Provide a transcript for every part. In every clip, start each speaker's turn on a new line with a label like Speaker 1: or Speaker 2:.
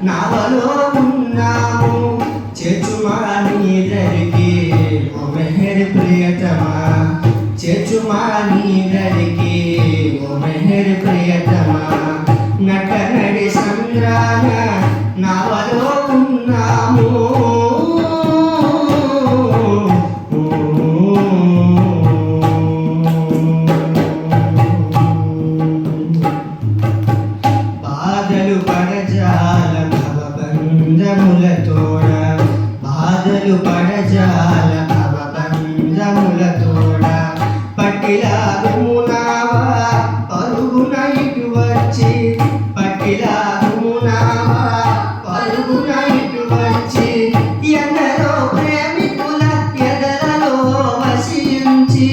Speaker 1: నావలో ఉన్నాము చేర్చుమా నీదరికి ఓ మెహర్ ప్రియతమా చేర్చుమా నీదరికి ఓ మెహర్ ప్రియతమా నటనడి సంద్రాన నావలో ఉన్నాము బాధలు పడజాల భవబంధములతోడ బాధలు పడజాల భవబంధములతోడ పట్టిలాగుమునావా పరుగున ఇటు వచ్చి పట్టిలాగుమునావా పరుగున ఇటు వచ్చి ఎందరో ప్రేమికుల ఎదలలో వసించి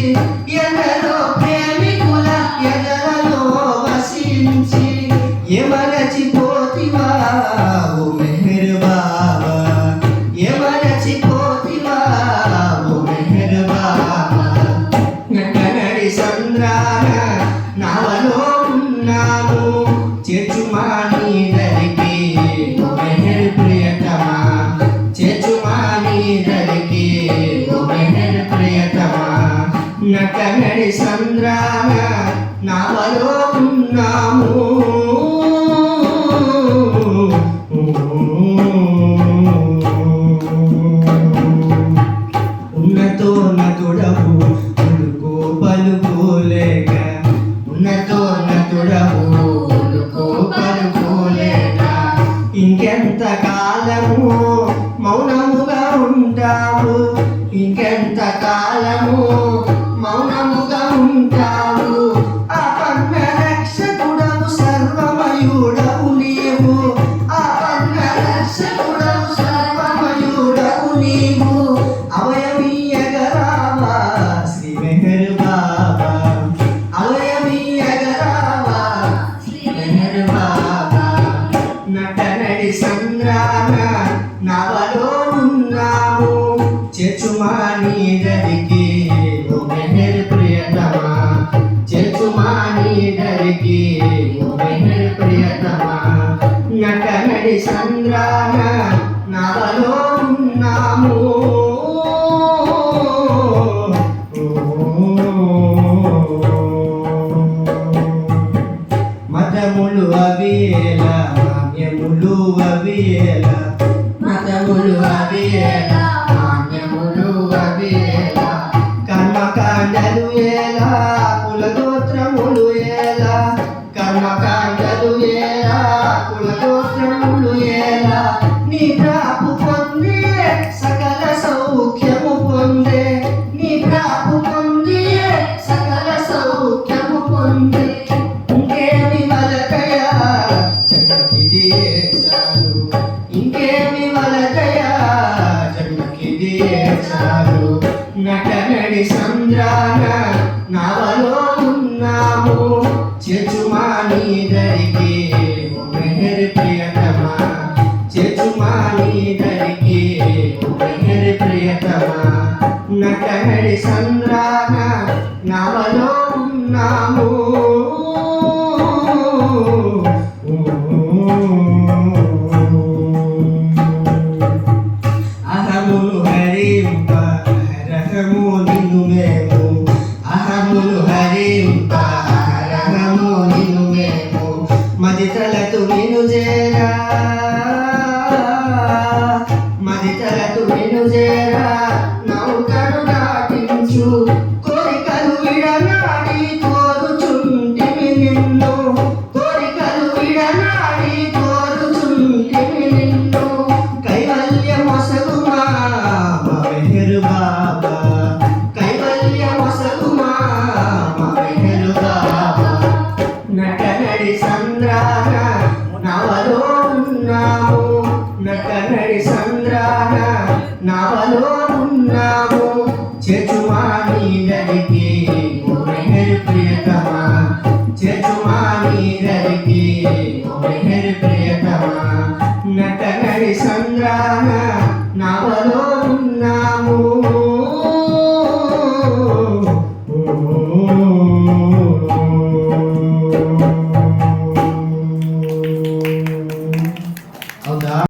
Speaker 1: ఎందరో ప్రేమికుల ఎదలలో వసించి ఏమరచిపోతివా ఓ మెహర్ బాబా ఏమరచిపోతివా ఓ మెహర్ బాబా నటనడి సంద్రాన నావలో ఉన్నాము చేర్చుమా నీదరికి ఓ మెహర్ ప్రియతమా చేర్చుమా నీదరికి ఓ మెహర్ ప్రియతమా నటనడి సంద్రాన నావలో ఉన్నాము ఉన్నతోన్నతుడవు ఉలుకో పలుకోలేక ఉన్నతోన్నతుడవు ఉలుకో పలుకోలేక ఇంకెంత కాలము మౌనముగా ఉంటావు ఇంకెంత కాలము మౌనముగా ఉంటావు ఆపన్న రక్షకుడవు సర్వమయుడవు నీవు ఆపన్న రక్షకుడవు సర్వమయుడవు నీవు అవయవీయగరావా శ్రీ మెహర్ బాబా అవయవీయగరావా శ్రీ మెహర్ బాబా నటనడి సంద్రాన నావలో ఉన్నాము చేర్చుమా నీదరికి ఓ మెహర్ ప్రియతమా చేర్చుమా నీదరికి ఓ మెహర్ ప్రియతమా నటనడి సంద్రాన నావలో ఉన్నాము మతములు అవియేల మాన్యములు అవియేల మతములు అవియేల మాన్యములు అవియేల కర్మకాండలు ఏలా కులగోత్రములు ఏలా కర్మకాండలు ఏలా కులగోత్రములు ఏలా నీ ప్రాపు పొందే సకల సౌఖ్యము పొందే నీ ప్రాపు పొందే సకల సౌఖ్యము పొందే ఇంకేమి వలకయా జగకిదియే చాలు ఇంకేమి వలకయా జగకిదియే చాలు నటనడి సంద్రాన నావలో ఉన్నాము చేర్చుమా నీదరికి ఓ మెహర్ ప్రియతమా చేర్చుమా నీదరికి ఓ మెహర్ ప్రియతమా నటనడి సంద్రాన నావలో ఉన్నాము అహమును హరింప రహము నిన్ను మేము అహమును హరింప రహము నిన్ను మేము మది తలతు నిన్ను చేరా మది తలతు నిన్ను చేరా నౌకను దాటించు కోరికలు విడనాడి కోరుచుంటిమి నిన్ను కోరికలు విడనాడి కోరుచుంటిమి నిన్ను కైవల్యమొసగుమా మా మెహర్ బాబా కైవల్యమొసగుమా మా మెహర్ బాబా నటనడి సంద్రాన నావలో ఉన్నాము నటనడి సంద్రాన నావలో ఉన్నాము చేర్చుమా ఈ